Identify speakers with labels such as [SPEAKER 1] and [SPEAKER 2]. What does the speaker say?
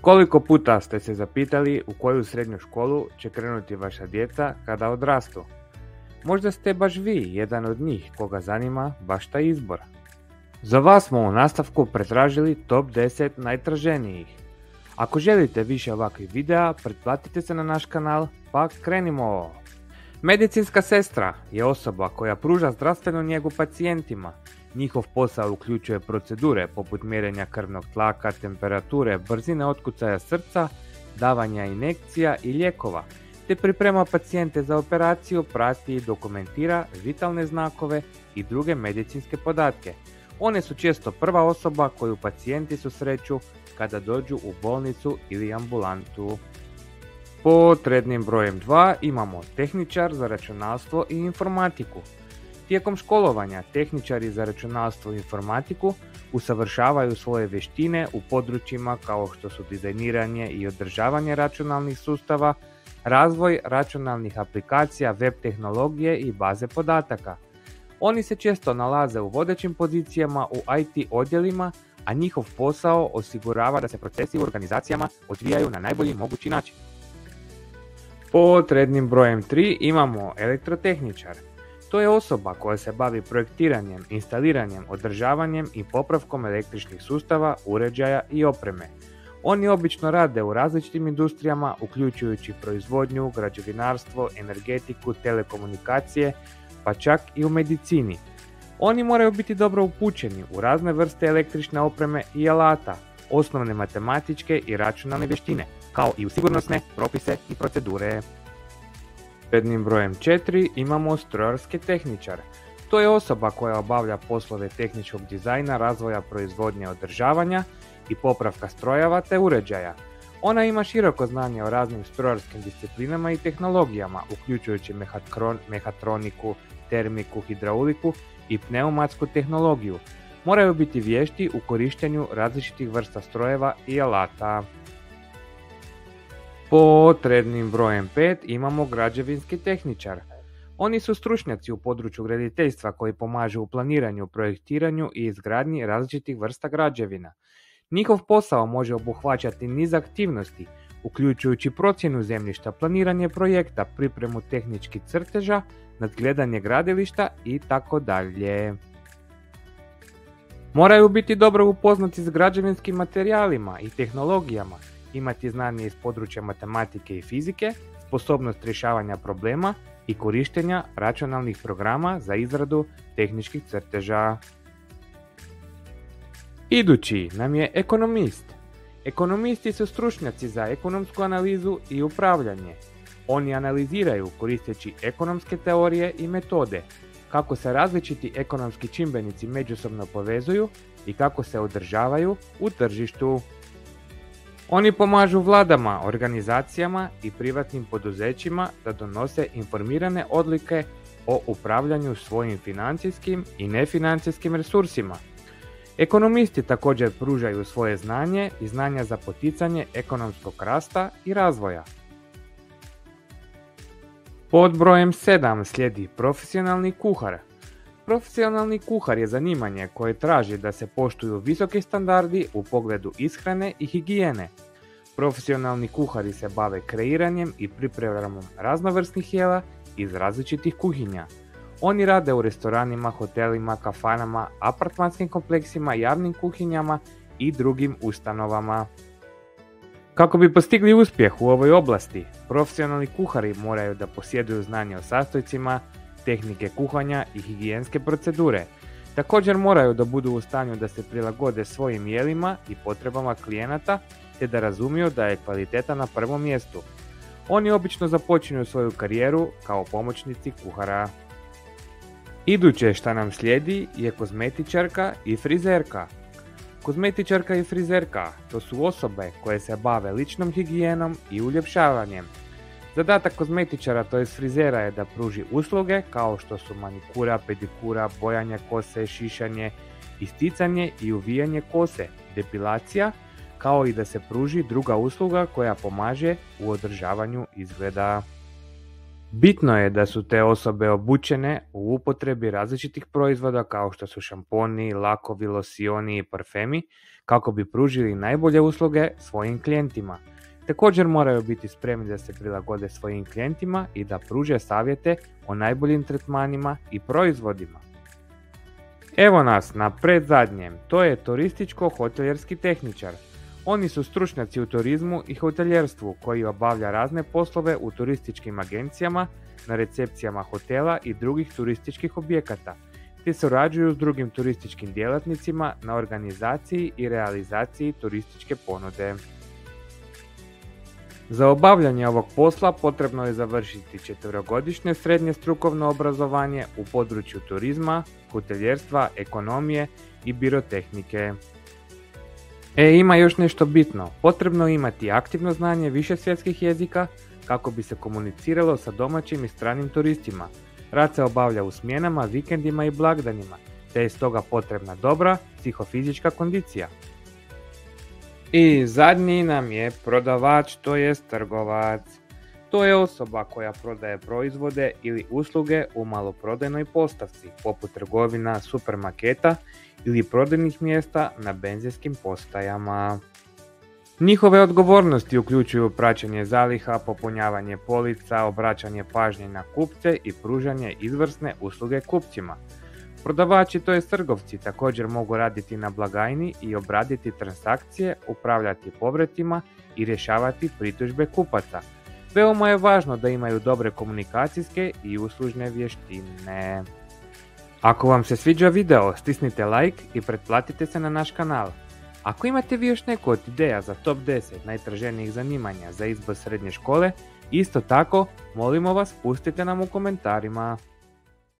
[SPEAKER 1] Koliko puta ste se zapitali u koju srednju školu će krenuti vaša djeca kada odrastu? Možda ste baš vi jedan od njih koga zanima baš taj izbor. Za vas smo u nastavku pretražili top 10 najtraženijih. Ako želite više ovakvih videa, pretplatite se na naš kanal, pa krenimo! Medicinska sestra je osoba koja pruža zdravstvenu njegu pacijentima. Njihov posao uključuje procedure poput mjerenja krvnog tlaka, temperature, brzine otkucaja srca, davanja injekcija i lijekova, te priprema pacijente za operaciju, prati i dokumentira vitalne znakove i druge medicinske podatke. One su često prva osoba koju pacijenti susreću kada dođu u bolnicu ili ambulantu. Pod rednim brojem 2 imamo tehničar za računalstvo i informatiku. Tijekom školovanja tehničari za računalstvo i informatiku usavršavaju svoje vještine u područjima kao što su dizajniranje i održavanje računalnih sustava, razvoj računalnih aplikacija, web tehnologije i baze podataka. Oni se često nalaze u vodećim pozicijama u IT odjelima, a njihov posao osigurava da se procesi u organizacijama odvijaju na najbolji mogući način. Pod rednim brojem 3 imamo elektrotehničar. To je osoba koja se bavi projektiranjem, instaliranjem, održavanjem i popravkom električnih sustava, uređaja i opreme. Oni obično rade u različitim industrijama, uključujući proizvodnju, građevinarstvo, energetiku, telekomunikacije, pa čak i u medicini. Oni moraju biti dobro upućeni u razne vrste električne opreme i alata, osnovne matematičke i računalne vještine, kao i u sigurnosne propise i procedure. Rednim brojem 4 imamo strojarski tehničar. To je osoba koja obavlja poslove tehničkog dizajna, razvoja proizvodnje, održavanja i popravka strojeva te uređaja. Ona ima široko znanje o raznim strojarskim disciplinama i tehnologijama, uključujući mehatroniku, termiku, hidrauliku i pneumatsku tehnologiju. Moraju biti vješti u korištenju različitih vrsta strojeva i alata. Pod rednim brojem 5 imamo građevinski tehničar. Oni su stručnjaci u području graditeljstva koji pomažu u planiranju, projektiranju i izgradnji različitih vrsta građevina. Njihov posao može obuhvaćati niz aktivnosti, uključujući procjenu zemljišta, planiranje projekta, pripremu tehničkih crteža, nadgledanje gradilišta itd. Moraju biti dobro upoznati s građevinskim materijalima i tehnologijama, imati znanje iz područja matematike i fizike, sposobnost rješavanja problema i korištenja računalnih programa za izradu tehničkih crteža. Idući nam je ekonomist. Ekonomisti su stručnjaci za ekonomsku analizu i upravljanje. Oni analiziraju koristeći ekonomske teorije i metode, kako se različiti ekonomski čimbenici međusobno povezuju i kako se održavaju u tržištu. Oni pomažu vladama, organizacijama i privatnim poduzećima da donose informirane odluke o upravljanju svojim financijskim i nefinancijskim resursima. Ekonomisti također pružaju svoje znanje i znanja za poticanje ekonomskog rasta i razvoja. Pod brojem 7 slijedi profesionalni kuhar. Profesionalni kuhar je zanimanje koje traži da se poštuju visoki standardi u pogledu ishrane i higijene. Profesionalni kuhari se bave kreiranjem i pripremom raznovrsnih jela iz različitih kuhinja. Oni rade u restoranima, hotelima, kafanama, apartmanskim kompleksima, javnim kuhinjama i drugim ustanovama. Kako bi postigli uspjeh u ovoj oblasti, profesionalni kuhari moraju da posjeduju znanje o sastojcima, tehnike kuhanja i higijenske procedure. Također moraju da budu u stanju da se prilagode svojim jelima i potrebama klijenata te da razumiju da je kvaliteta na prvom mjestu. Oni obično započinju svoju karijeru kao pomoćnici kuhara. Iduće što nam slijedi je kozmetičarka i frizerka. Kozmetičarka i frizerka to su osobe koje se bave ličnom higijenom i uljepšavanjem. Zadatak kozmetičara tj. frizera je da pruži usluge kao što su manikura, pedikura, bojanje kose, šišanje, isticanje i uvijanje kose, depilacija, kao i da se pruži druga usluga koja pomaže u održavanju izgleda. Bitno je da su te osobe obučene u upotrebi različitih proizvoda kao što su šamponi, lakovi, losioni i parfemi, kako bi pružili najbolje usluge svojim klijentima. Također moraju biti spremni da se prilagode svojim klijentima i da pruže savjete o najboljim tretmanima i proizvodima. Evo nas na predzadnjem, to je turističko-hoteljerski tehničar. Oni su stručnjaci u turizmu i hoteljerstvu koji obavlja razne poslove u turističkim agencijama, na recepcijama hotela i drugih turističkih objekata, te surađuju s drugim turističkim djelatnicima na organizaciji i realizaciji turističke ponude. Za obavljanje ovog posla potrebno je završiti 4-godišnje srednje strukovno obrazovanje u području turizma, hoteljerstva, ekonomije i birotehnike. Ima još nešto bitno, potrebno je imati aktivno znanje više svjetskih jezika kako bi se komuniciralo sa domaćim i stranim turistima. Rad se obavlja u smjenama, vikendima i blagdanima, te je stoga potrebna dobra psihofizička kondicija. I zadnji nam je prodavač, to jest trgovac. To je osoba koja prodaje proizvode ili usluge u maloprodajnoj postavci, poput trgovina, supermarketa ili prodajnih mjesta na benzinskim postajama. Njihove odgovornosti uključuju praćenje zaliha, popunjavanje polica, obraćanje pažnje na kupce i pružanje izvrsne usluge kupcima. Prodavači, to jest trgovci, također mogu raditi na blagajni i obraditi transakcije, upravljati povratima i rješavati pritužbe kupaca. Veoma je važno da imaju dobre komunikacijske i uslužne vještine. Ako vam se sviđa video, stisnite like i pretplatite se na naš kanal. Ako imate vi još neku od ideja za top 10 najtraženijih zanimanja za izbor srednje škole, isto tako molimo vas pustite nam u komentarima.